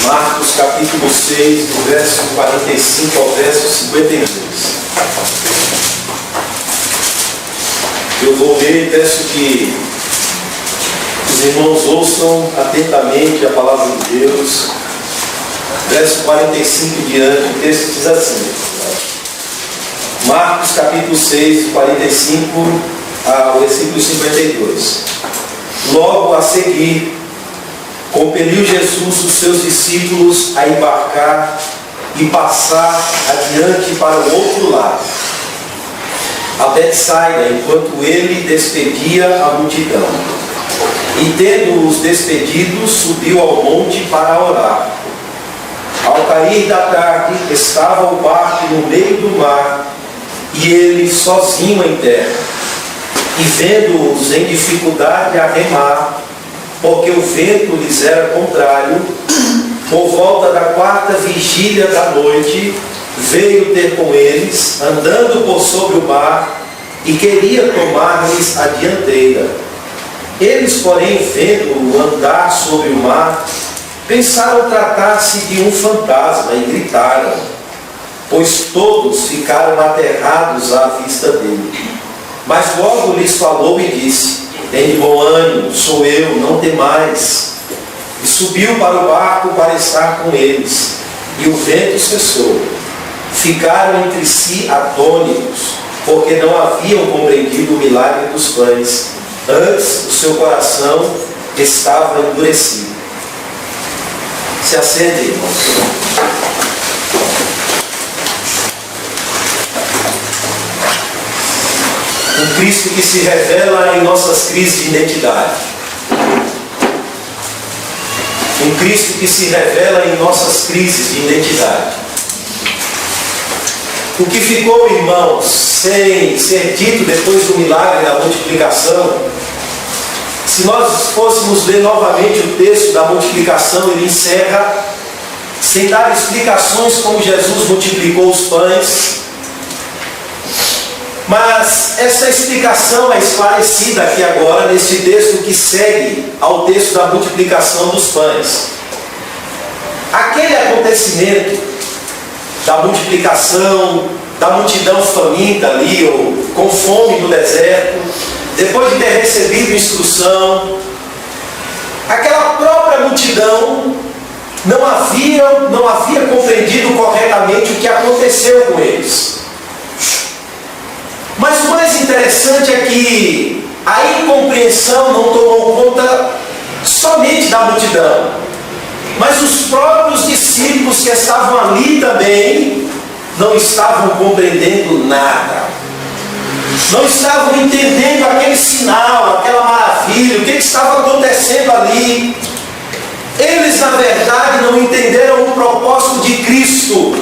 Marcos capítulo 6, do verso 45 ao verso 52. Eu vou ler e peço que os irmãos ouçam atentamente a palavra de Deus. Verso 45 diante, o texto diz assim: Marcos capítulo 6, 45 ao versículo 52. Logo a seguir, compeliu Jesus os seus discípulos a embarcar e passar adiante para o outro lado, a Betsaida, enquanto ele despedia a multidão. E tendo-os despedido, subiu ao monte para orar. Ao cair da tarde, estava o barco no meio do mar, e ele sozinho em terra. E vendo-os em dificuldade a remar, porque o vento lhes era contrário, por volta da 4ª vigília da noite, veio ter com eles, andando por sobre o mar, e queria tomar-lhes a dianteira. Eles, porém, vendo-o andar sobre o mar, pensaram tratar-se de um fantasma e gritaram, pois todos ficaram aterrados à vista dele. Mas logo lhes falou e disse: Tende bom ânimo, sou eu, não temais. E subiu para o barco para estar com eles. E o vento cessou. Ficaram entre si atônitos, porque não haviam compreendido o milagre dos pães. Antes o seu coração estava endurecido. Se acende, irmãos. Um Cristo que se revela em nossas crises de identidade. Um Cristo que se revela em nossas crises de identidade. O que ficou, irmãos, sem ser dito depois do milagre da multiplicação, se nós fôssemos ler novamente o texto da multiplicação, ele encerra sem dar explicações como Jesus multiplicou os pães. Mas essa explicação é esclarecida aqui agora, nesse texto que segue ao texto da multiplicação dos pães. Aquele acontecimento da multiplicação, da multidão faminta ali, ou com fome no deserto, depois de ter recebido instrução, aquela própria multidão não havia compreendido corretamente o que aconteceu com eles. Mas o mais interessante é que a incompreensão não tomou conta somente da multidão, mas os próprios discípulos que estavam ali também não estavam compreendendo nada. Não estavam entendendo aquele sinal, aquela maravilha, o que estava acontecendo ali. Eles, na verdade, não entenderam o propósito de Cristo.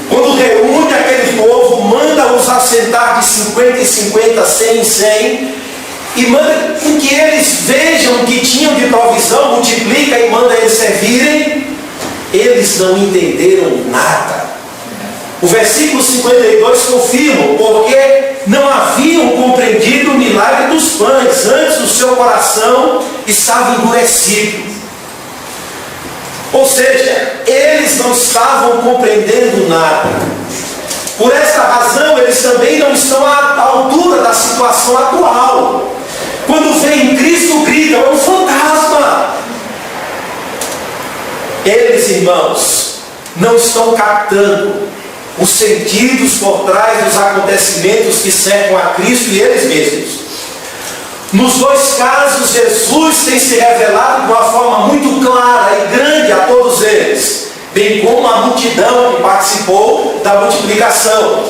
Quando reúne aquele povo, manda-os assentar de 50 em 50, 100 em 100, e manda com que eles vejam o que tinham de provisão, multiplica e manda eles servirem. Eles não entenderam nada. O versículo 52 confirma, porque não haviam compreendido o milagre dos pães, antes o seu coração estava endurecido. Ou seja, eles não estavam compreendendo nada. Por esta razão, eles também não estão à altura da situação atual. Quando vem Cristo, gritam: é um fantasma. Eles, irmãos, não estão captando os sentidos por trás dos acontecimentos que cercam a Cristo e eles mesmos. Nos dois casos, Jesus tem se revelado de uma forma muito clara e grande a todos eles, bem como a multidão que participou da multiplicação.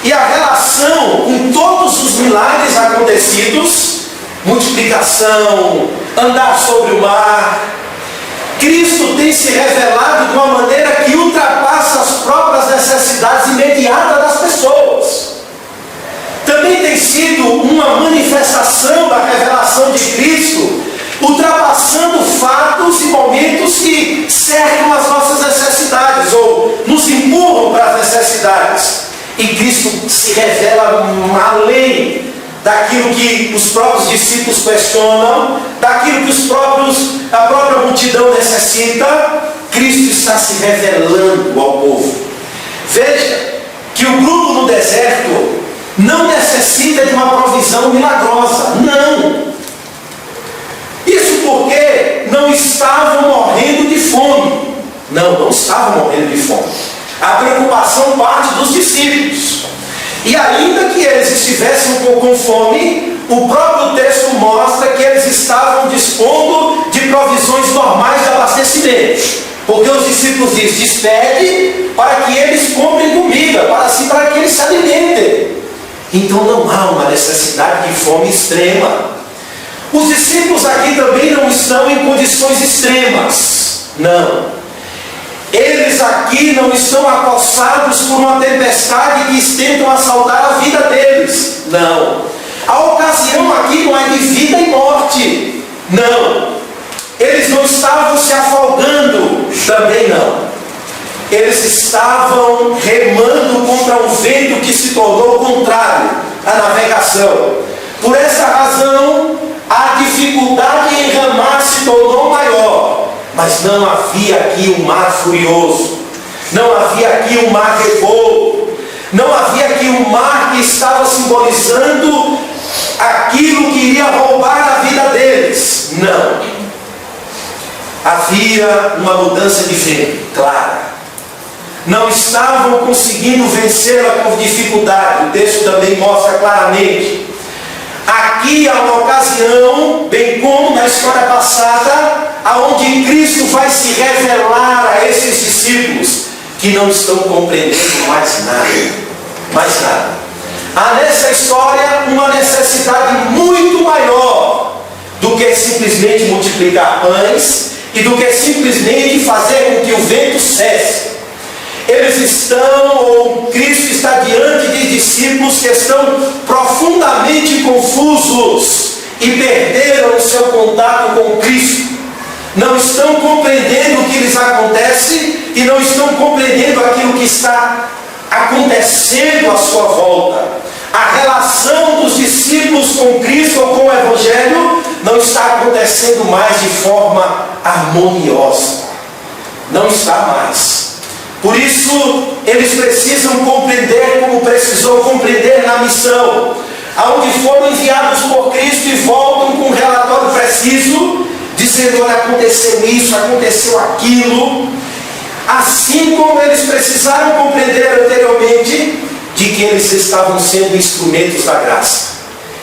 E a relação com todos os milagres acontecidos, multiplicação, andar sobre o mar, Cristo tem se revelado de uma maneira que ultrapassa as próprias necessidades imediatas das pessoas. Também tem sido uma manifestação da revelação de Cristo, ultrapassando fatos e momentos que cercam as nossas necessidades ou nos empurram para as necessidades. E Cristo se revela além daquilo que os próprios discípulos questionam, daquilo que a própria multidão necessita. Cristo está se revelando ao povo. Veja que o grupo no deserto não necessita de uma provisão milagrosa. Não. Isso porque não estavam morrendo de fome. Não estavam morrendo de fome. A preocupação parte dos discípulos. E ainda que eles estivessem com fome, o próprio texto mostra que eles estavam dispondo de provisões normais de abastecimento. Porque os discípulos dizem: despede para que eles comprem comida, para que eles se alimentem. Então não há uma necessidade de fome extrema. Os discípulos aqui também não estão em condições extremas. Não. Eles aqui não estão acossados por uma tempestade que tentam assaltar a vida deles. Não. A ocasião aqui não é de vida e morte. Não. Eles não estavam se afogando. Também não. Eles estavam remando contra um vento que se tornou contrário à navegação. Por essa razão, a dificuldade em remar se tornou maior. Mas não havia aqui um mar furioso, não havia aqui um mar revolto, não havia aqui um mar que estava simbolizando aquilo que iria roubar a vida deles. Não. Havia uma mudança de vento, clara. Não estavam conseguindo vencê-la com dificuldade. O texto também mostra claramente. Aqui há uma ocasião, bem como na história passada, aonde Cristo vai se revelar a esses discípulos que não estão compreendendo mais nada. Mais nada. Há nessa história uma necessidade muito maior do que simplesmente multiplicar pães e do que simplesmente fazer com que o vento cesse. Eles estão, ou Cristo está diante de discípulos que estão profundamente confusos e perderam o seu contato com Cristo. Não estão compreendendo o que lhes acontece e não estão compreendendo aquilo que está acontecendo à sua volta. A relação dos discípulos com Cristo ou com o Evangelho não está acontecendo mais de forma harmoniosa. Não está mais. Por isso, eles precisam compreender como precisou compreender na missão, aonde foram enviados por Cristo e voltam com um relatório preciso, dizendo: olha, aconteceu isso, aconteceu aquilo. Assim como eles precisaram compreender anteriormente de que eles estavam sendo instrumentos da graça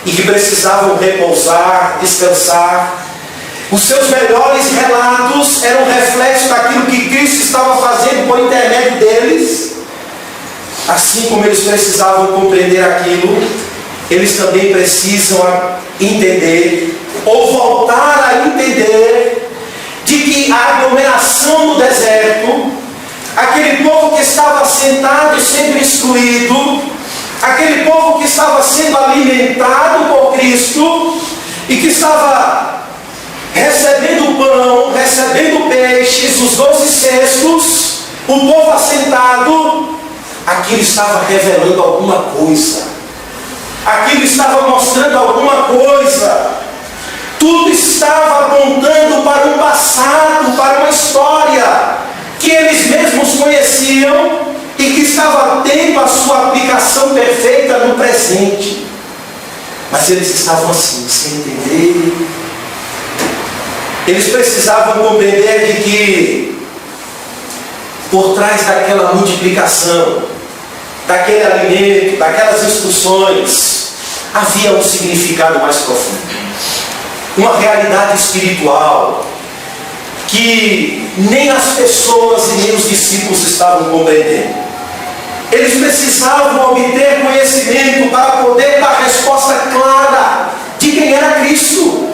e que precisavam repousar, descansar. Os seus melhores relatos eram reflexos daquilo que Cristo estava fazendo por intermédio deles. Assim como eles precisavam compreender aquilo, eles também precisam entender, ou voltar a entender, de que a aglomeração do deserto, aquele povo que estava sentado sendo instruído, aquele povo que estava sendo alimentado por Cristo e que estava recebendo pão, recebendo peixes, os 12 cestos, o povo assentado, aquilo estava revelando alguma coisa, aquilo estava mostrando alguma coisa, tudo estava apontando para um passado, para uma história que eles mesmos conheciam e que estava tendo a sua aplicação perfeita no presente. Mas eles estavam assim, sem entender. Eles precisavam compreender de que por trás daquela multiplicação, daquele alimento, daquelas instruções, havia um significado mais profundo, uma realidade espiritual que nem as pessoas e nem os discípulos estavam compreendendo. Eles precisavam obter conhecimento para poder dar resposta clara de quem era Cristo,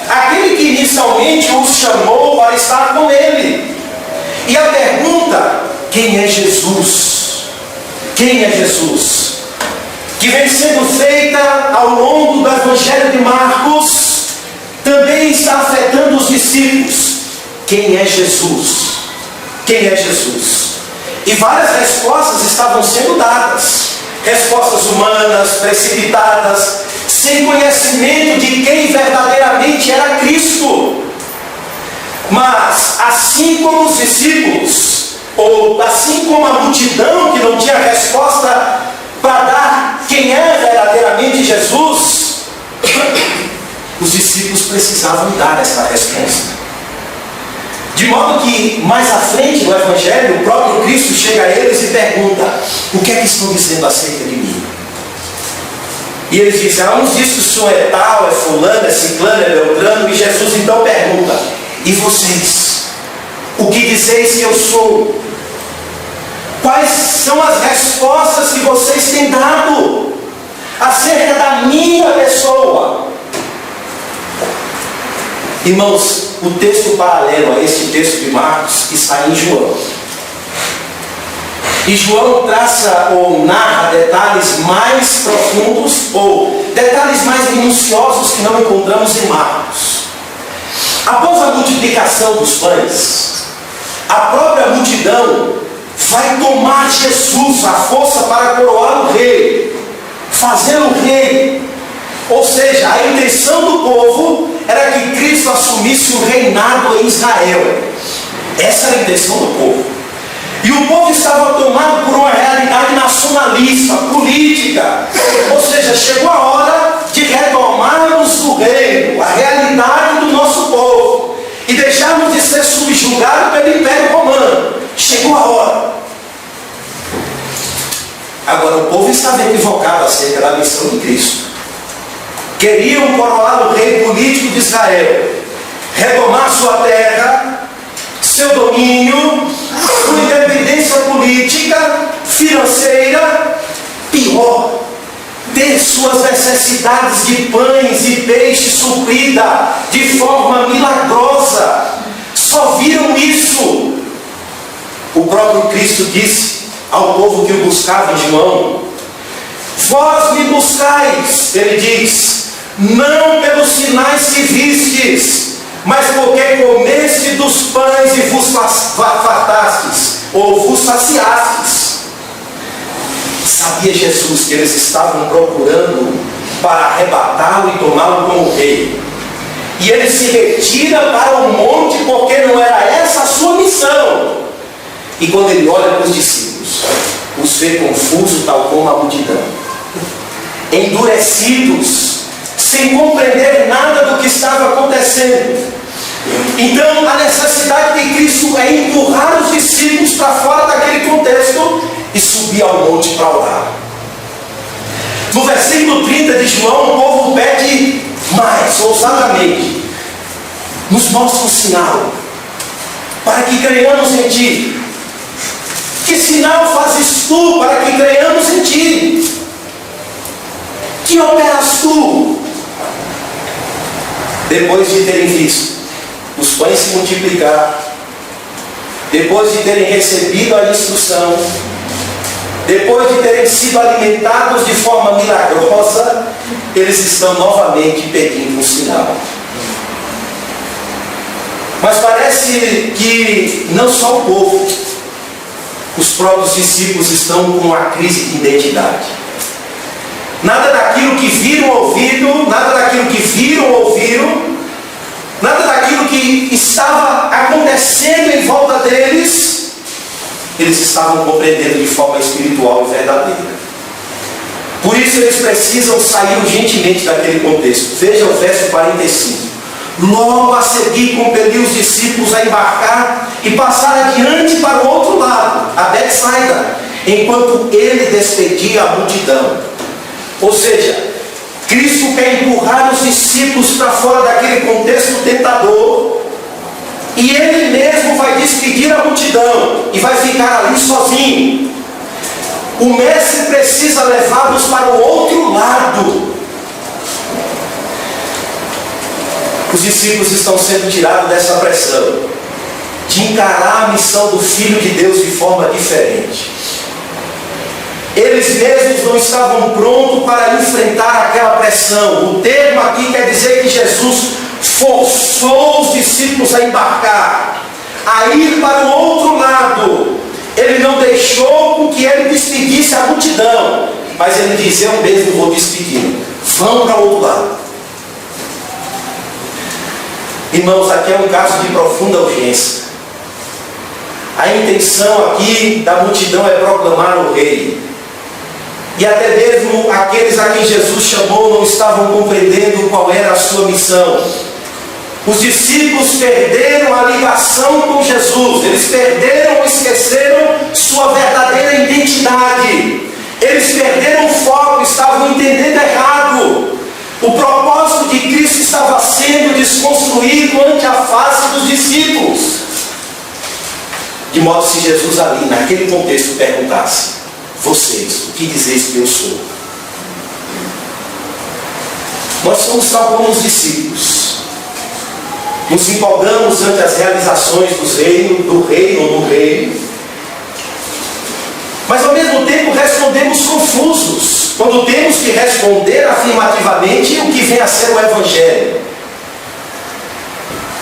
aquele que inicialmente os chamou para estar com Ele. E a pergunta: quem é Jesus? Quem é Jesus? Que vem sendo feita ao longo do Evangelho de Marcos, também está afetando os discípulos. Quem é Jesus? Quem é Jesus? E várias respostas estavam sendo dadas. Respostas humanas, precipitadas, sem conhecimento de quem verdadeiramente era Cristo. Mas, assim como os discípulos, ou assim como a multidão que não tinha resposta para dar quem é verdadeiramente Jesus, os discípulos precisavam dar essa resposta. De modo que, mais à frente no Evangelho, o próprio Cristo chega a eles e pergunta: o que é que estão dizendo acerca de mim? E eles dizem: uns dizem que o senhor é tal, é fulano, é ciclano, é beltrano. E Jesus então pergunta: e vocês? O que dizeis que eu sou? Quais são as respostas que vocês têm dado acerca da minha pessoa? Irmãos, o texto paralelo a esse texto de Marcos está em João. E João traça ou narra detalhes mais profundos ou detalhes mais minuciosos que não encontramos em Marcos. Após a multiplicação dos pães, a própria multidão vai tomar Jesus à força para coroá-lo rei, fazê-lo rei. Ou seja, a intenção do povo era que Cristo assumisse o reinado em Israel. Essa era a intenção do povo. E o povo estava tomado por uma realidade nacionalista, política. Ou seja, chegou a hora de retomarmos o reino, a realidade do nosso povo, e deixarmos de ser subjugados pelo Império Romano. Chegou a hora. Agora, o povo estava equivocado acerca da missão de Cristo. Queriam coroar o rei político de Israel, retomar sua terra, seu domínio, sua independência política, financeira, pior, ter suas necessidades de pães e peixes suprida de forma milagrosa. Só viram isso. O próprio Cristo disse ao povo que o buscava em João: vós me buscais, ele diz, não pelos sinais que vistes, mas porque comeste dos pães e vos fartastes, ou vos saciastes. Sabia Jesus que eles estavam procurando para arrebatá-lo e tomá-lo como rei. E ele se retira para o monte porque não era essa a sua missão. E quando ele olha para os discípulos, os vê confusos, tal como a multidão, endurecidos, sem compreender nada do que estava acontecendo. Então, a necessidade de Cristo é empurrar os discípulos para fora daquele contexto e subir ao monte para orar. No versículo 30 de João, o povo pede mais, ousadamente: nos mostra um sinal, para que creiamos em Ti. Que sinal fazes Tu para que creiamos em Ti? Que operas Tu? Depois de terem visto os pães se multiplicar, depois de terem recebido a instrução, depois de terem sido alimentados de forma milagrosa, eles estão novamente pedindo um sinal. Mas parece que não só o povo, os próprios discípulos estão com uma crise de identidade. Nada daquilo que viram ouviram, nada daquilo que viram ouviram, nada daquilo que estava acontecendo em volta deles, eles estavam compreendendo de forma espiritual e verdadeira. Por isso eles precisam sair urgentemente daquele contexto. Veja o verso 45. Logo a seguir compeliu os discípulos a embarcar e passar adiante para o outro lado, a Betsaida, enquanto ele despedia a multidão. Ou seja, Cristo quer empurrar os discípulos para fora daquele contexto tentador, e ele mesmo vai despedir a multidão e vai ficar ali sozinho. O mestre precisa levá-los para o outro lado. Os discípulos estão sendo tirados dessa pressão de encarar a missão do Filho de Deus de forma diferente. Eles mesmos não estavam prontos para enfrentar aquela pressão. O termo aqui quer dizer que Jesus forçou os discípulos a embarcar, a ir para o outro lado. Ele não deixou com que ele despedisse a multidão, mas ele disse: eu mesmo vou despedir. Vão para o outro lado. Irmãos, aqui é um caso de profunda urgência. A intenção aqui da multidão é proclamar o Rei. E até mesmo aqueles a quem Jesus chamou não estavam compreendendo qual era a sua missão. Os discípulos perderam a ligação com Jesus. Eles perderam ou esqueceram sua verdadeira identidade. Eles perderam o foco, estavam entendendo errado. O propósito de Cristo estava sendo desconstruído ante a face dos discípulos. De modo que se Jesus ali, naquele contexto, perguntasse: vocês, o que dizeis que eu sou? Nós somos tal como os discípulos. Nos empolgamos ante as realizações do reino ou do rei. Mas ao mesmo tempo respondemos confusos, quando temos que responder afirmativamente o que vem a ser o Evangelho.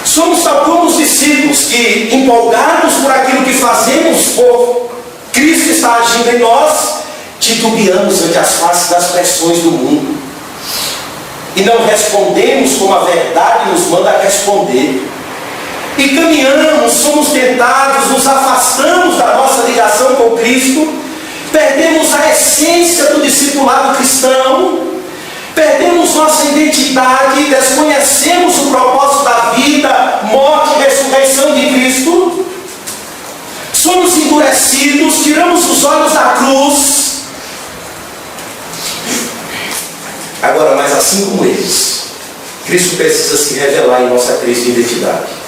Somos tal como os discípulos que, empolgados por aquilo que fazemos por Cristo está agindo em nós, titubeamos ante as faces das pressões do mundo. E não respondemos como a verdade nos manda responder. E caminhamos, somos tentados, nos afastamos da nossa ligação com Cristo, perdemos a essência do discipulado cristão, perdemos nossa identidade, desconhecemos o propósito da vida, morte e ressurreição de Cristo, somos endurecidos, tiramos os olhos da cruz. Agora, mas assim como eles, Cristo precisa se revelar em nossa crise de identidade.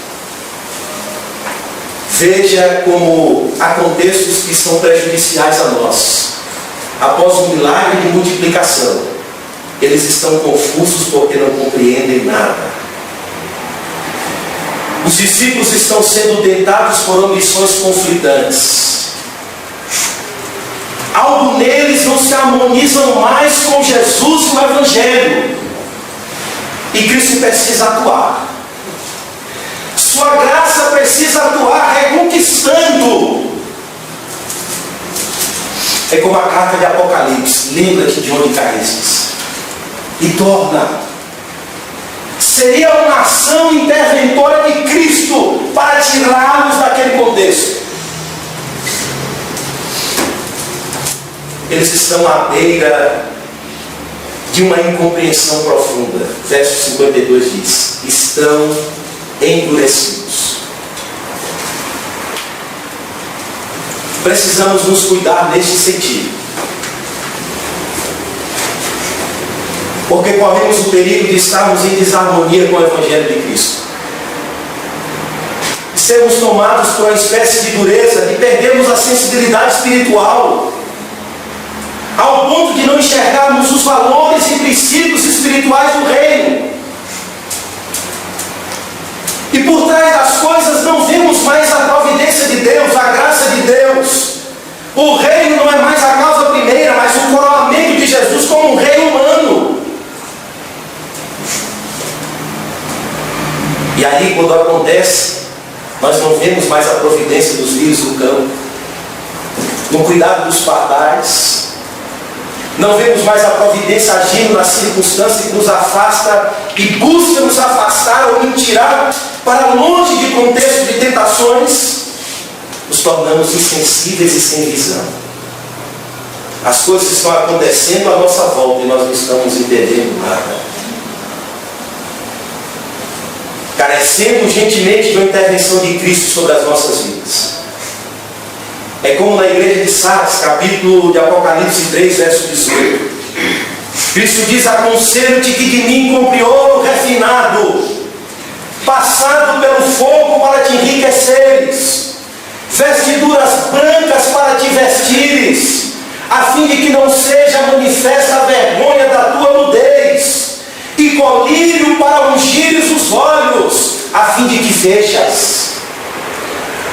Veja como há contextos que são prejudiciais a nós. Após um milagre de multiplicação, eles estão confusos porque não compreendem nada. Os discípulos estão sendo tentados por ambições conflitantes. Algo neles não se harmonizam mais com Jesus e o Evangelho. E Cristo precisa atuar. Sua graça precisa atuar reconquistando. É como a carta de Apocalipse. Lembra-te de onde caístes e torna. Seria uma ação interventora de Cristo para tirá-los daquele contexto. Eles estão à beira de uma incompreensão profunda. Verso 52 diz: estão endurecidos. Precisamos nos cuidar neste sentido. Porque corremos o perigo de estarmos em desarmonia com o Evangelho de Cristo. De sermos tomados por uma espécie de dureza, de perdermos a sensibilidade espiritual, ao ponto de não enxergarmos os valores e princípios espirituais do reino. E por trás das coisas não vemos mais a providência de Deus, a graça de Deus. O reino não é mais a causa primeira, mas o coroamento de Jesus como um rei humano. E aí, quando acontece, nós não vemos mais a providência dos lírios do campo, no cuidado dos pardais. Não vemos mais a providência agindo na circunstância que nos afasta e busca nos afastar ou nos tirar para longe de contexto de tentações. Nos tornamos insensíveis e sem visão. As coisas estão acontecendo à nossa volta e nós não estamos entendendo nada. Carecendo urgentemente de uma intervenção de Cristo sobre as nossas vidas. É como na igreja de Sardes, capítulo de Apocalipse 3, verso 18. Cristo diz: aconselho-te que de mim compre ouro refinado, passado pelo fogo para te enriqueceres, vestiduras brancas para te vestires, a fim de que não seja manifesta a vergonha da tua nudez, e colírio para ungires os olhos, a fim de que vejas.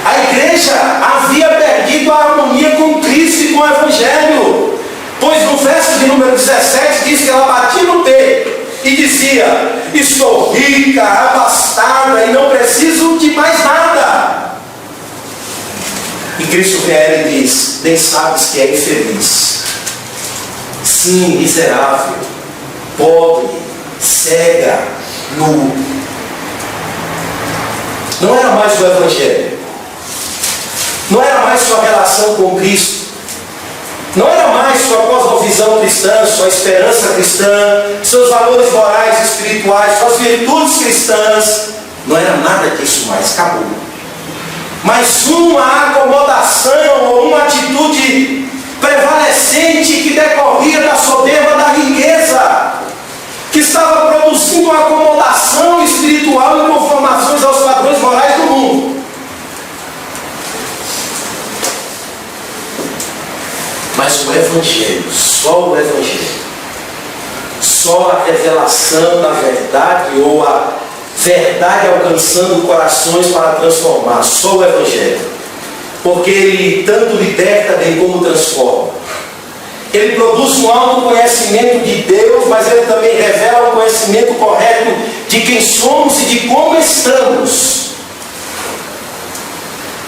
A igreja havia perdido a harmonia com Cristo e com o Evangelho, pois no verso de número 17 diz que ela batia no peito e dizia: estou rica, abastada e não preciso de mais nada. E Cristo vem a ela e diz: nem sabes que é infeliz, sim, miserável, pobre, cega, nu. Não era mais o Evangelho. Não era mais sua relação com Cristo. Não era mais sua cosmovisão cristã, sua esperança cristã, seus valores morais e espirituais, suas virtudes cristãs. Não era nada disso mais, acabou. Mas uma acomodação ou uma atitude prevalecente que decorria da soberba da riqueza, que estava produzindo uma acomodação espiritual e conformações aos padrões morais do mundo. Mas o Evangelho, só o Evangelho, só a revelação da verdade ou a verdade alcançando corações para transformar, só o Evangelho, porque ele tanto liberta bem como transforma. Ele produz um autoconhecimento de Deus, mas ele também revela o conhecimento correto de quem somos e de como estamos.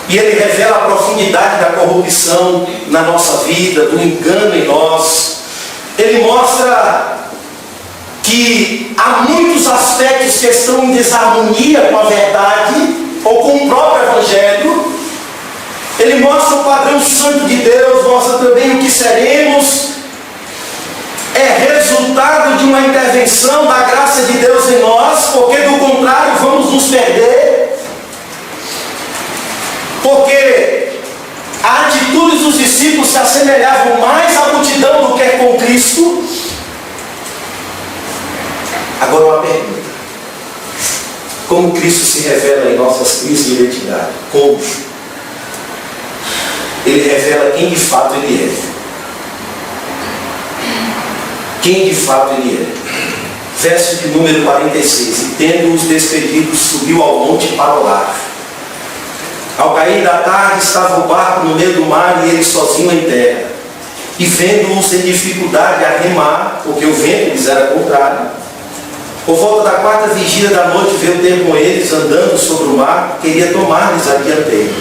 E ele revela a profundidade da corrupção na nossa vida, do engano em nós. Ele mostra que há muitos aspectos que estão em desarmonia com a verdade ou com o próprio Evangelho. Ele mostra o padrão santo de Deus, mostra também o que seremos. É resultado de uma intervenção da graça de Deus em nós, porque do contrário vamos nos perder. Porque as atitudes dos discípulos se assemelhavam mais à multidão do que com Cristo. Agora uma pergunta: como Cristo se revela em nossas crises de identidade? Como? Ele revela quem de fato Ele é. Quem de fato Ele é. Verso de número 46. E tendo-os despedidos, subiu ao monte para orar. Ao cair da tarde estava o barco no meio do mar e ele sozinho em terra. E vendo-os em dificuldade a remar, porque o vento lhes era contrário, por volta da quarta vigília da noite veio ter com eles, andando sobre o mar, queria tomar-lhes a dianteira.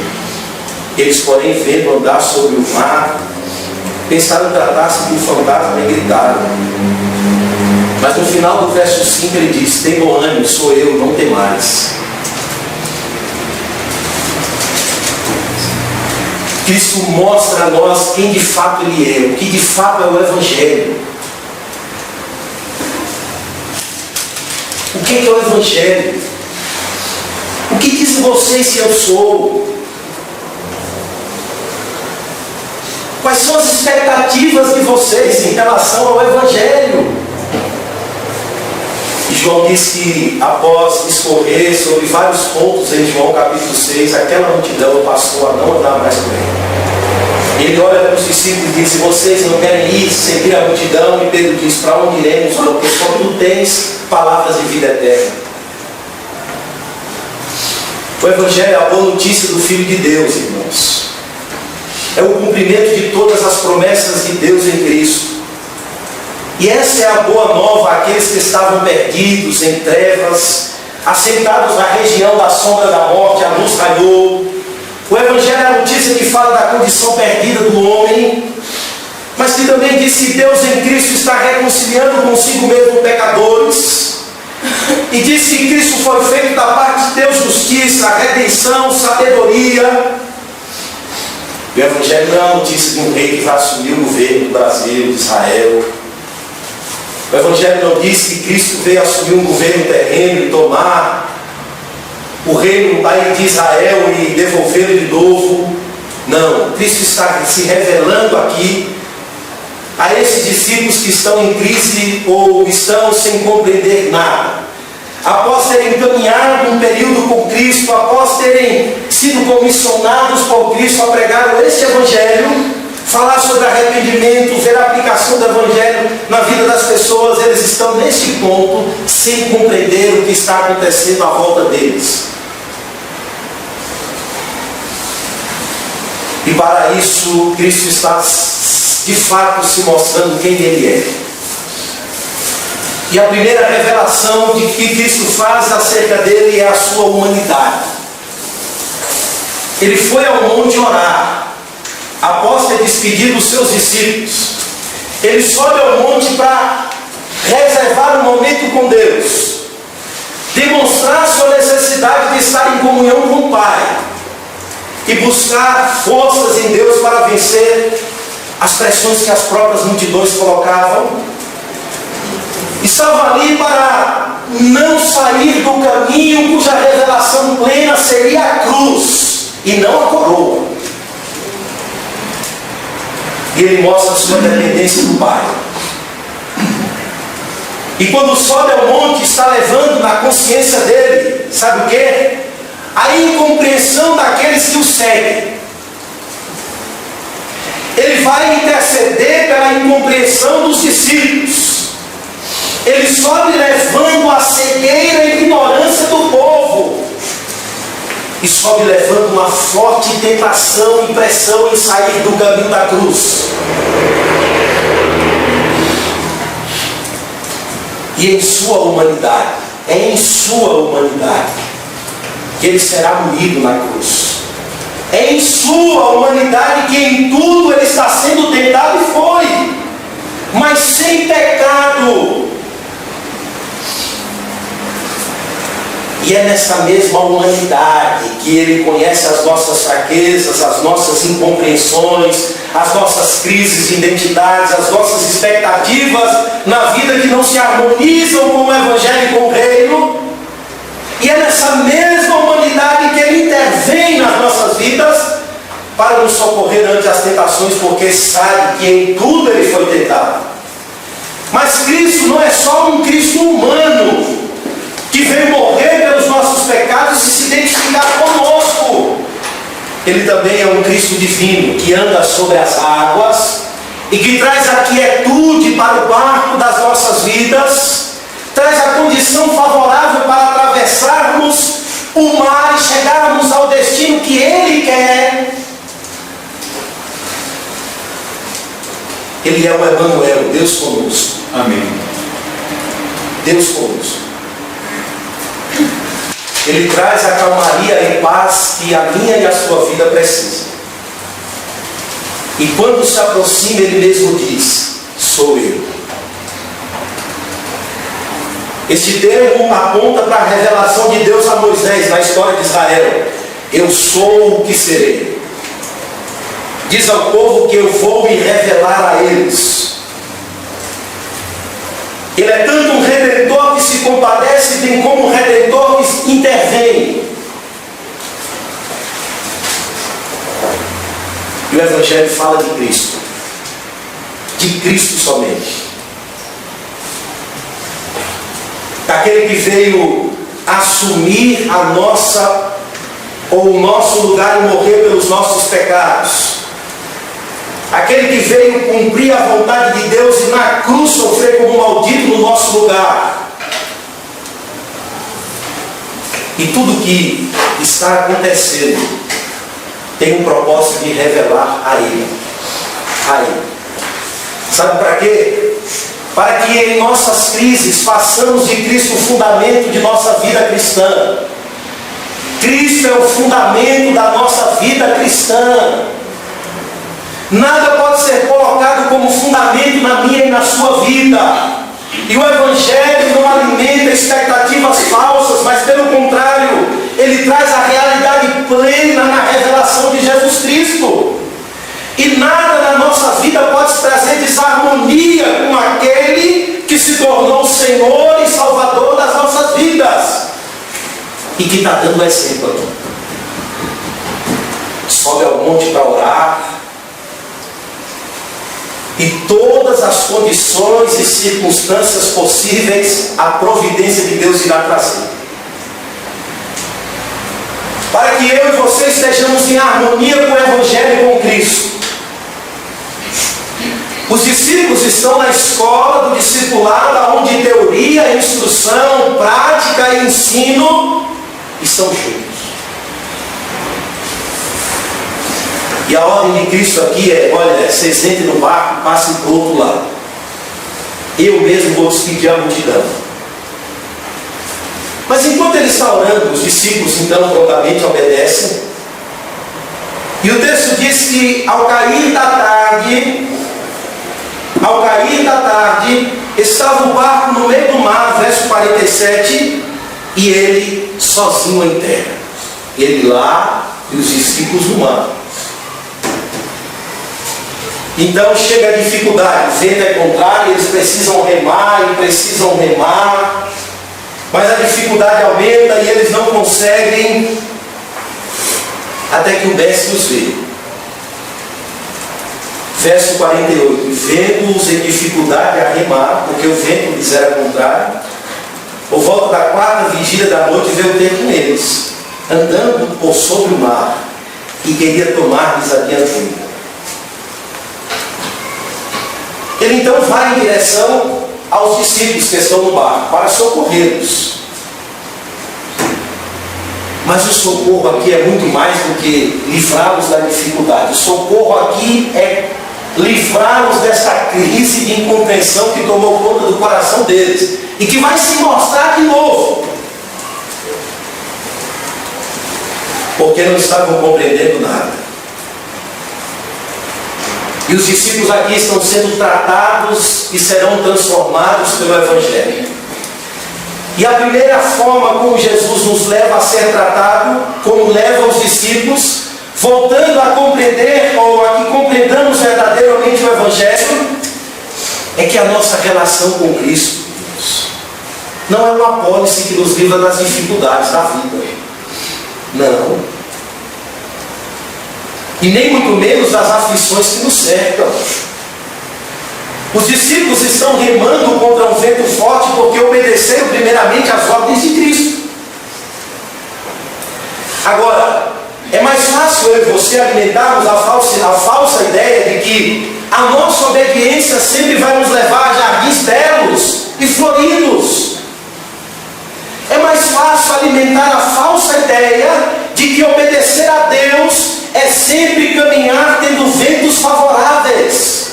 Eles, porém, vendo andar sobre o mar, pensaram tratar-se de um fantasma e gritaram. Mas no final do verso 5 ele diz: tem bom ânimo, sou eu, não temais. Cristo mostra a nós quem de fato Ele é, o que de fato é o Evangelho. O que é o Evangelho? O que dizem vocês que eu sou? Quais são as expectativas de vocês em relação ao Evangelho? E João diz que após discorrer sobre vários pontos em João capítulo 6, aquela multidão passou a não andar mais com ele. Ele olha para os discípulos e diz: se vocês não querem ir seguir a multidão, e Pedro diz: para onde iremos? Porque só tu tens palavras de vida eterna. O Evangelho é a boa notícia do Filho de Deus, irmãos. É o cumprimento de todas as promessas de Deus em Cristo. E essa é a boa nova àqueles que estavam perdidos em trevas, assentados na região da sombra da morte. A luz raiou. O Evangelho é a notícia que fala da condição perdida do homem, mas que também diz que Deus em Cristo está reconciliando consigo mesmo pecadores, e diz que Cristo foi feito da parte de Deus justiça, redenção, sabedoria. O Evangelho não é a notícia de um rei que vai assumir o governo do Brasil, de Israel. O Evangelho não diz que Cristo veio assumir um governo terreno e tomar o reino de Israel e devolvê-lo de novo. Não, Cristo está se revelando aqui a esses discípulos que estão em crise ou estão sem compreender nada. Após terem caminhado um período com Cristo, após terem sido comissionados por Cristo a pregar este Evangelho, falar sobre arrependimento, ver a aplicação do Evangelho na vida das pessoas, eles estão neste ponto sem compreender o que está acontecendo à volta deles. E para isso, Cristo está de fato se mostrando quem Ele é. E a primeira revelação de que Cristo faz acerca dele é a sua humanidade. Ele foi ao monte orar, após ter despedido os seus discípulos. Ele sobe ao monte para reservar um momento com Deus, demonstrar sua necessidade necessidade de estar em comunhão com o Pai e buscar forças em Deus para vencer as pressões que as próprias multidões colocavam. Estava ali para não sair do caminho cuja revelação plena seria a cruz e não a coroa. E ele mostra a sua dependência do Pai. E quando sobe ao monte, está levando na consciência dele, sabe o quê? A incompreensão daqueles que o seguem. Ele vai interceder pela incompreensão dos discípulos. Ele sobe levando a cegueira e ignorância do povo. E sobe levando uma forte tentação e pressão em sair do caminho da cruz. E em sua humanidade, é em sua humanidade que ele será moído na cruz. É em sua humanidade que em tudo ele está sendo tentado e foi, mas sem pecado. E é nessa mesma humanidade que ele conhece as nossas fraquezas, as nossas incompreensões, as nossas crises de identidades, as nossas expectativas na vida que não se harmonizam com o Evangelho e com o Reino. E é nessa mesma humanidade que ele intervém nas nossas vidas para nos socorrer ante as tentações, porque sabe que em tudo ele foi tentado. Mas Cristo não é só um Cristo humano que veio morrer pelos nossos pecados e se identificar conosco. Ele também é um Cristo divino que anda sobre as águas e que traz a quietude para o barco das nossas vidas, traz a condição favorável para atravessarmos o mar e chegarmos ao destino que Ele quer. Ele é o Emanuel, Deus conosco. Amém. Deus conosco. Ele traz a calmaria e paz que a minha e a sua vida precisa. E quando se aproxima, ele mesmo diz: sou eu. Este termo aponta para a revelação de Deus a Moisés na história de Israel. Eu sou o que serei. Diz ao povo que eu vou me revelar a eles. Ele é tanto um redentor que se compadece, bem como um redentor que intervém. E o Evangelho fala de Cristo somente. Daquele que veio assumir a nossa, ou o nosso lugar e morrer pelos nossos pecados. Aquele que veio cumprir a vontade de Deus e na cruz sofrer como maldito no nosso lugar. E tudo que está acontecendo tem um propósito de revelar a Ele. A Ele. Sabe para quê? Para que em nossas crises façamos de Cristo o fundamento de nossa vida cristã. Cristo é o fundamento da nossa vida cristã. Nada pode ser colocado como fundamento na minha e na sua vida. E o Evangelho não alimenta expectativas falsas, mas pelo contrário, ele traz a realidade plena na revelação de Jesus Cristo. E nada na nossa vida pode trazer desarmonia com aquele que se tornou Senhor e Salvador das nossas vidas. E que está dando exemplo. Sobe ao monte para orar. E todas as condições e circunstâncias possíveis a providência de Deus irá trazer. Para que eu e você estejamos em harmonia com o Evangelho e com Cristo. Os discípulos estão na escola do discipulado, onde teoria, instrução, prática e ensino estão juntos. E a ordem de Cristo aqui é: olha, vocês entrem no barco, passem para o outro lado. Eu mesmo vou despedir a multidão. Mas enquanto ele está orando, os discípulos então prontamente obedecem. E o texto diz que ao cair da tarde, estava o barco no meio do mar, verso 47, e ele sozinho em terra. Ele lá e os discípulos no mar. Então chega a dificuldade, o vento é contrário, eles precisam remar e precisam remar, mas a dificuldade aumenta e eles não conseguem, até que o mestre os vê. Verso 48, vendo-os em dificuldade a remar, porque o vento lhes era contrário, por volta da quarta vigília da noite veio ter com eles, andando por sobre o mar, e queria tomar-lhes a dianteira. Ele então vai em direção aos discípulos que estão no barco, para socorrê-los. Mas o socorro aqui é muito mais do que livrá-los da dificuldade. O socorro aqui é livrá-los dessa crise de incompreensão que tomou conta do coração deles e que vai se mostrar de novo, porque não estavam compreendendo nada. E os discípulos aqui estão sendo tratados e serão transformados pelo Evangelho. E a primeira forma como Jesus nos leva a ser tratado, como leva os discípulos, voltando a compreender, ou a que compreendamos verdadeiramente o Evangelho, é que a nossa relação com Cristo não é uma apólice que nos livra das dificuldades da vida. Não. E nem muito menos das aflições que nos cercam. Os discípulos estão remando contra um vento forte porque obedeceram primeiramente às ordens de Cristo. Agora, é mais fácil eu e você alimentarmos a falsa ideia de que a nossa obediência sempre vai nos levar a jardins belos e floridos. É mais fácil alimentar a falsa ideia de que obedecer a Deus é sempre caminhar tendo ventos favoráveis.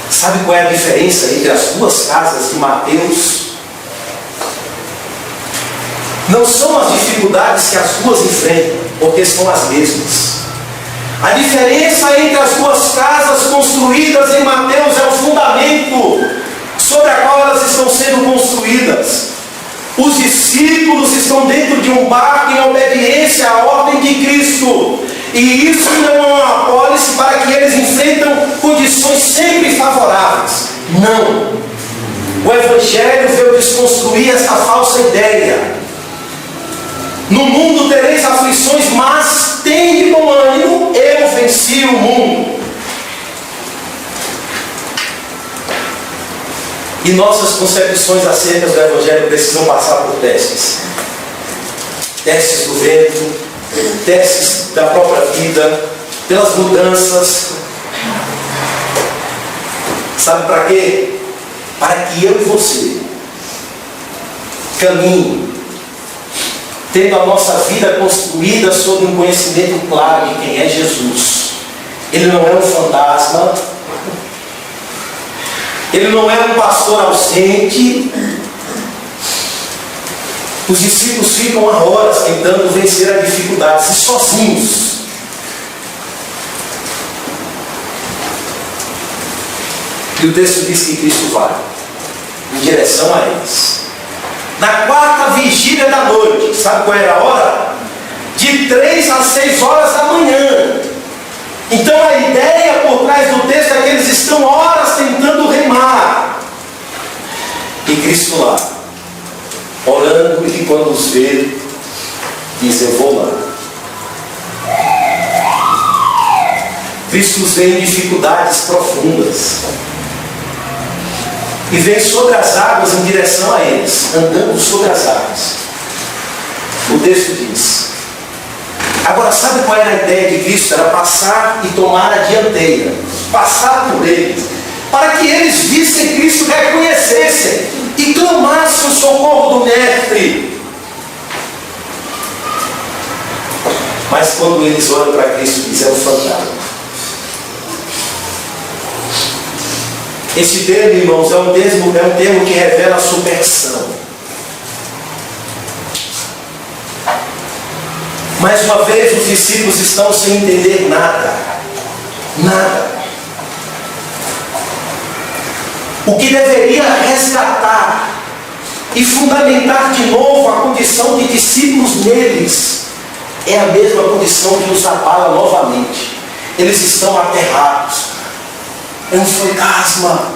Sabe qual é a diferença entre as duas casas de Mateus? Não são as dificuldades que as duas enfrentam, porque são as mesmas. A diferença entre as duas casas construídas em Mateus é o fundamento sobre a qual elas estão sendo construídas. Os discípulos estão dentro de um barco em obediência à ordem de Cristo. E isso não é uma apólice para que eles enfrentam condições sempre favoráveis. Não. O Evangelho veio desconstruir essa falsa ideia. No mundo tereis aflições, mas tem de bom ânimo, eu venci o mundo. E nossas concepções acerca do Evangelho precisam passar por testes. Testes do vento, testes da própria vida, pelas mudanças. Sabe para quê? Para que eu e você caminhem, tendo a nossa vida construída sob um conhecimento claro de quem é Jesus. Ele não é um fantasma. Ele não é um pastor ausente. Os discípulos ficam há horas tentando vencer as dificuldades e sozinhos. E o texto diz que Cristo vai em direção a eles. Na quarta vigília da noite, sabe qual era a hora? De 3 às 6 horas da manhã. Então a ideia por trás do texto é que eles estão horas tentando remar. E Cristo lá, orando, e quando os vê, diz: eu vou lá. Cristo os vê em dificuldades profundas. E vem sobre as águas em direção a eles, andando sobre as águas. O texto diz. Agora, sabe qual era a ideia de Cristo? Era passar e tomar a dianteira. Passar por eles. Para que eles vissem Cristo, reconhecessem e clamassem o socorro do Mestre. Mas quando eles olham para Cristo, dizem: é um fantasma. Esse termo, irmãos, é um termo que revela a superstição. Mais uma vez, os discípulos estão sem entender nada. Nada. O que deveria resgatar e fundamentar de novo a condição de discípulos neles é a mesma condição que os abala novamente. Eles estão aterrados. É um fantasma.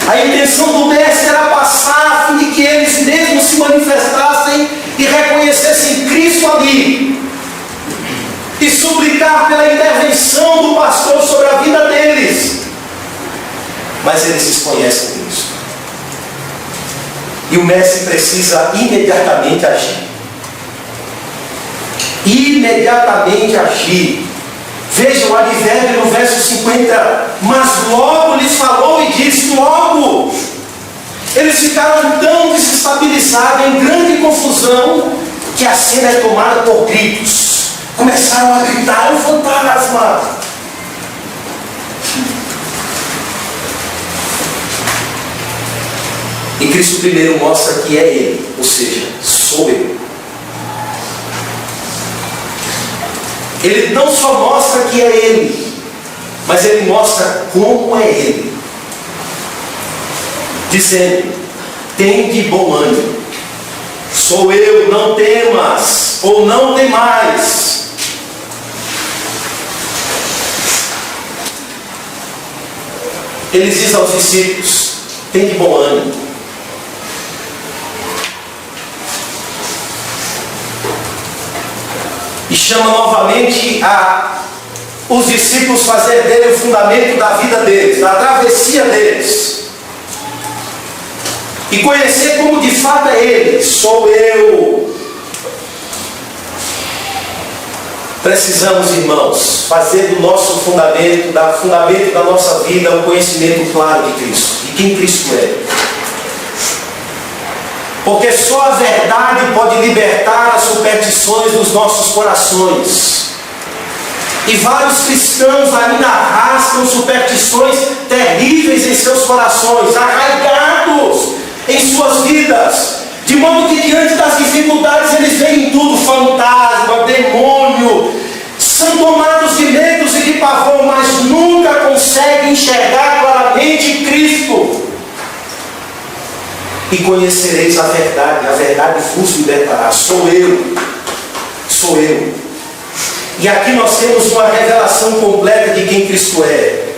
A intenção do mestre era passar a fim de que eles mesmos se manifestassem e reconhecessem Cristo ali. E suplicar pela intervenção do pastor sobre a vida deles. Mas eles desconhecem Cristo. E o mestre precisa imediatamente agir. Imediatamente agir. Veja o advérbio no verso 50. Mas logo lhes falou e disse: logo. Eles ficaram tão desestabilizados, em grande confusão, que a cena é tomada por gritos. Começaram a gritar: é um fantasma. E Cristo primeiro mostra que é Ele, ou seja, sou eu. Ele não só mostra que é Ele, mas Ele mostra como é Ele. Dizendo: tende bom ânimo, sou eu, não temas, ou não temais. Ele diz aos discípulos: tende bom ânimo. E chama novamente os discípulos fazer dele o fundamento da vida deles, da travessia deles. E conhecer como de fato é Ele, sou eu. Precisamos, irmãos, fazer do nosso fundamento da nossa vida, o conhecimento claro de Cristo, de quem Cristo é. Porque só a verdade pode libertar as superstições dos nossos corações. E vários cristãos ainda arrastam superstições terríveis em seus corações, arraigados em suas vidas, de modo que diante das dificuldades eles veem tudo fantasma, demônio, são tomados de medos e de pavor, mas nunca conseguem enxergar claramente Cristo. E conhecereis a verdade vos libertará. Sou eu. E aqui nós temos uma revelação completa de quem Cristo é.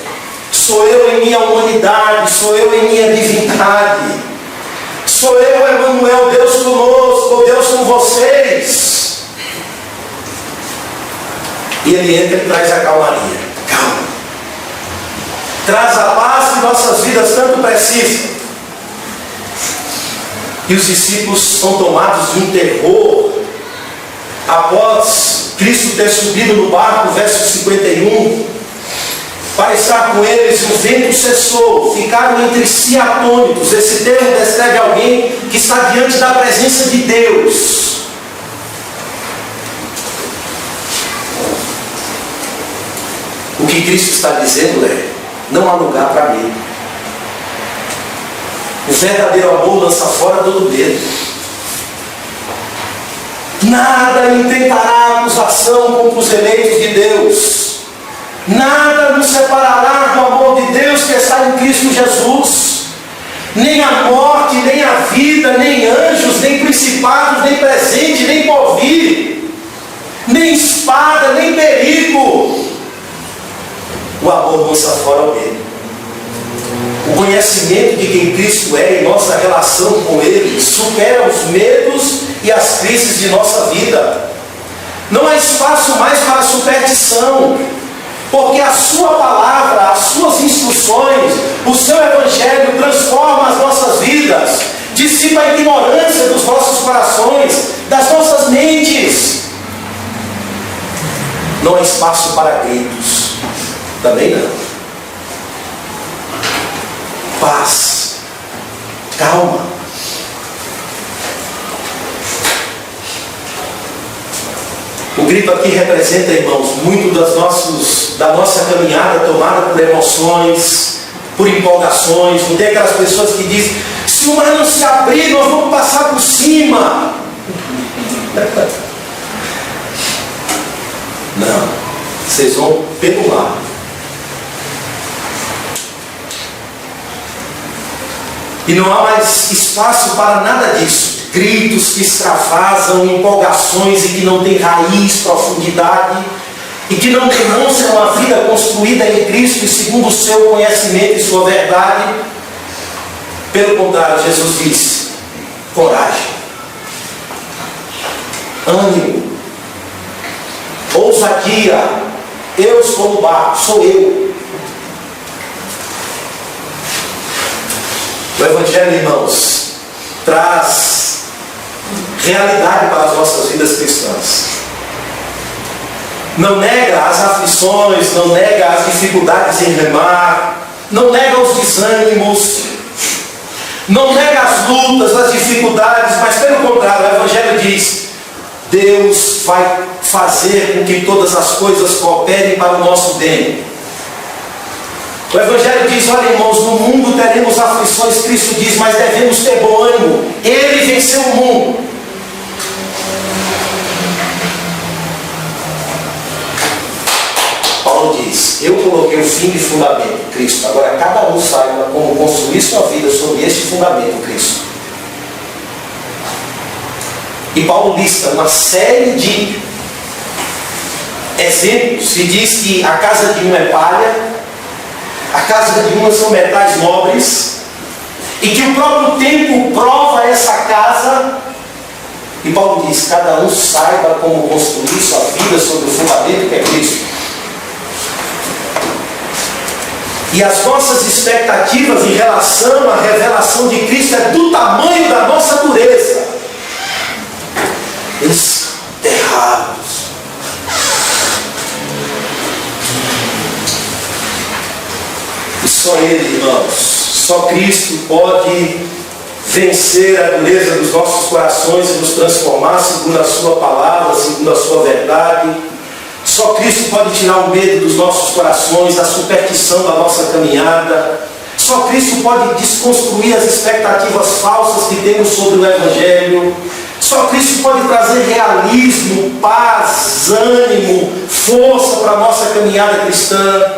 Sou eu em minha humanidade, sou eu em minha divindade. Sou eu, Emmanuel, Deus conosco, Deus com vocês. E Ele entra e traz a calmaria. Calma. Traz a paz que nossas vidas tanto precisam. E os discípulos são tomados de um terror após Cristo ter subido no barco, verso 51, para estar com eles. O vento cessou, ficaram entre si atônitos. Esse termo descreve alguém que está diante da presença de Deus. O que Cristo está dizendo é: não há lugar para mim. O verdadeiro amor lança fora todo medo. Nada intentará acusação contra os eleitos de Deus. Nada nos separará do amor de Deus que está em Cristo Jesus. Nem a morte, nem a vida, nem anjos, nem principados, nem presente, nem porvir, nem espada, nem perigo. O amor lança fora o medo. O conhecimento de quem Cristo é e nossa relação com Ele supera os medos e as crises de nossa vida. Não há espaço mais para superstição, porque a sua palavra, as suas instruções, o seu evangelho transforma as nossas vidas, dissipa a ignorância dos nossos corações, das nossas mentes. Não há espaço para gritos, também não. Paz, calma. O grito aqui representa, irmãos, muito da nossa caminhada tomada por emoções, por empolgações. Não tem aquelas pessoas que dizem: se o mar não se abrir, nós vamos passar por cima. Não, vocês vão pelo mar. E não há mais espaço para nada disso. Gritos que extravasam, empolgações e que não têm raiz, profundidade, e que não demonstram uma vida construída em Cristo e segundo o seu conhecimento e sua verdade. Pelo contrário, Jesus disse: coragem, ânimo, ousadia, eu estou no barco, sou eu. O Evangelho, irmãos, traz realidade para as nossas vidas cristãs. Não nega as aflições, não nega as dificuldades em remar, não nega os desânimos, não nega as lutas, as dificuldades, mas pelo contrário, o Evangelho diz: Deus vai fazer com que todas as coisas cooperem para o nosso bem. O Evangelho diz: olha, irmãos, no mundo teremos aflições. Cristo diz: mas devemos ter bom ânimo, Ele venceu o mundo. Paulo diz: eu coloquei o fim de fundamento, Cristo. Agora cada um saiba como construir sua vida sobre este fundamento, Cristo. E Paulo lista uma série de exemplos e diz que a casa de um é palha, a casa de uma são metais nobres, e que o próprio tempo prova essa casa. E Paulo diz: cada um saiba como construir sua vida sobre o fundamento que é Cristo. E as nossas expectativas em relação à revelação de Cristo é do tamanho da nossa dureza. Enterrados. E só Ele, irmãos, só Cristo pode vencer a dureza dos nossos corações e nos transformar segundo a sua palavra, segundo a sua verdade. Só Cristo pode tirar o medo dos nossos corações, a superstição da nossa caminhada. Só Cristo pode desconstruir as expectativas falsas que temos sobre o Evangelho. Só Cristo pode trazer realismo, paz, ânimo, força para a nossa caminhada cristã.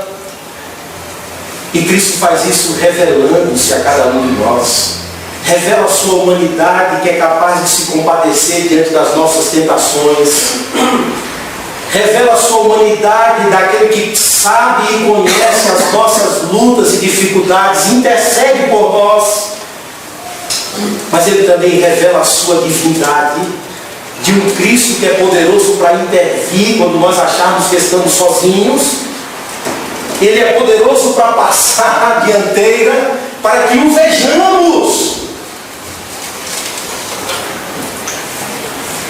E Cristo faz isso revelando-se a cada um de nós. Revela a sua humanidade, que é capaz de se compadecer diante das nossas tentações. Revela a sua humanidade daquele que sabe e conhece as nossas lutas e dificuldades, intercede por nós. Mas Ele também revela a sua divindade, de um Cristo que é poderoso para intervir quando nós acharmos que estamos sozinhos. Ele é poderoso para passar a dianteira, para que o vejamos.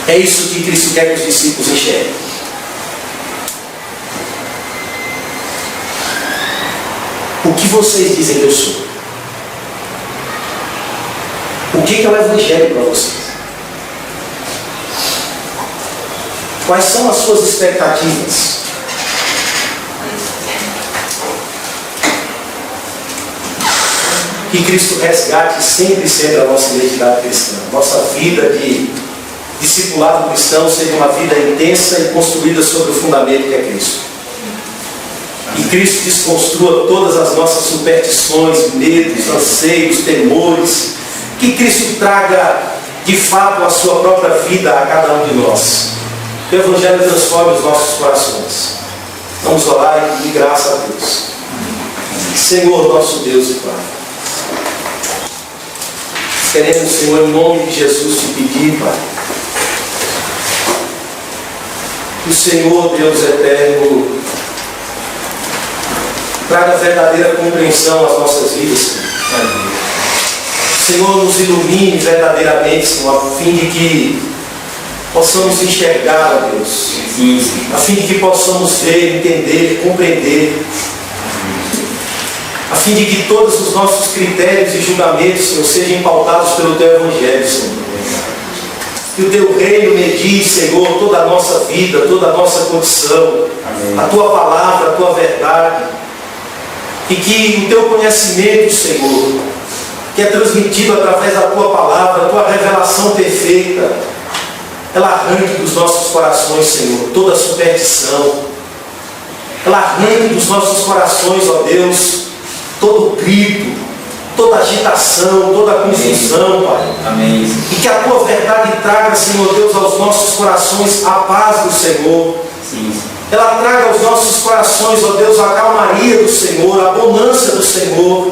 É isso que Cristo quer que os discípulos enxerguem. O que vocês dizem que eu sou? O que é o Evangelho para vocês? Quais são as suas expectativas? Que Cristo resgate sempre a nossa identidade cristã. Nossa vida de discipulado cristão seja uma vida intensa e construída sobre o fundamento que é Cristo. E Cristo desconstrua todas as nossas superstições, medos, anseios, temores. Que Cristo traga de fato a sua própria vida a cada um de nós. Que o Evangelho transforme os nossos corações. Vamos orar e pedir graça a Deus. Senhor, nosso Deus e Pai, queremos, Senhor, em nome de Jesus, te pedir, Pai, que o Senhor, Deus eterno, traga verdadeira compreensão às nossas vidas. Senhor, nos ilumine verdadeiramente, Senhor, a fim de que possamos enxergar, ó Deus, a fim de que possamos ver, entender, compreender, a fim de que todos os nossos critérios e julgamentos, Senhor, sejam pautados pelo Teu Evangelho, Senhor. Que o Teu reino medie, Senhor, toda a nossa vida, toda a nossa condição, a Tua palavra, a Tua verdade. E que o Teu conhecimento, Senhor, que é transmitido através da Tua palavra, a Tua revelação perfeita, ela arranque dos nossos corações, Senhor, toda a superstição. Ela arranque dos nossos corações, ó Deus, todo grito, toda agitação, toda confusão, Pai. Amém. E que a Tua verdade traga, Senhor Deus, aos nossos corações a paz do Senhor. Sim. Ela traga aos nossos corações, ó Deus, a calmaria do Senhor, a bonança do Senhor.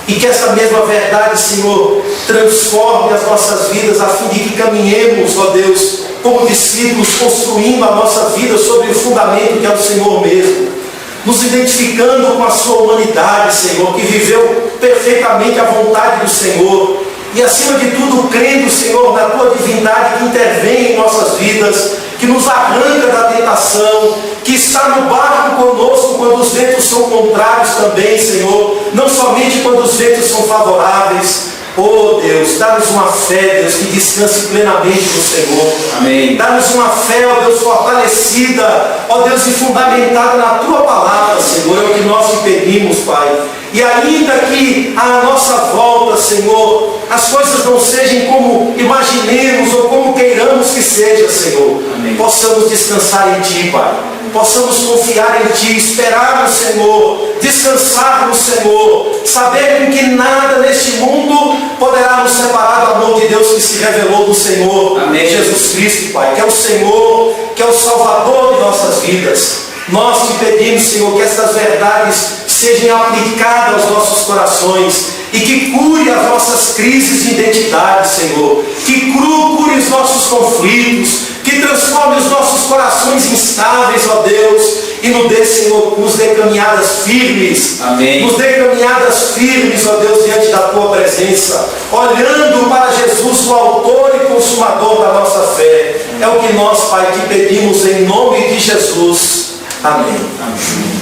E que essa mesma verdade, Senhor, transforme as nossas vidas, a fim de que caminhemos, ó Deus, como discípulos, construindo a nossa vida sobre o fundamento que é o Senhor mesmo. Nos identificando com a sua humanidade, Senhor, que viveu perfeitamente a vontade do Senhor. E acima de tudo, crendo, Senhor, na Tua divindade que intervém em nossas vidas, que nos arranca da tentação, que está no barco conosco quando os ventos são contrários também, Senhor, não somente quando os ventos são favoráveis. Oh Deus, dá-nos uma fé, Deus, que descanse plenamente no Senhor. Amém. Dá-nos uma fé, ó Deus, fortalecida, ó Deus, e fundamentada na Tua palavra, Senhor, é o que nós te pedimos, Pai. E ainda que à nossa volta, Senhor, as coisas não sejam como imaginemos ou como queiramos que seja, Senhor, Amém. Possamos descansar em Ti, Pai. Possamos confiar em Ti, esperar no Senhor, descansar no Senhor, saber que nada neste mundo poderá nos separar do amor de Deus que se revelou do Senhor. Amém. Jesus Cristo, Pai, que é o Senhor, que é o Salvador de nossas vidas. Nós te pedimos, Senhor, que essas verdades sejam aplicadas aos nossos corações e que cure as nossas crises de identidade, Senhor. Que cure os nossos conflitos, que transforme os nossos corações instáveis, ó Deus, e nos dê, Senhor, nos dê caminhadas firmes. Amém. Nos dê caminhadas firmes, ó Deus, diante da Tua presença, olhando para Jesus, o autor e consumador da nossa fé. É o que nós, Pai, te pedimos em nome de Jesus. Amém. Amém.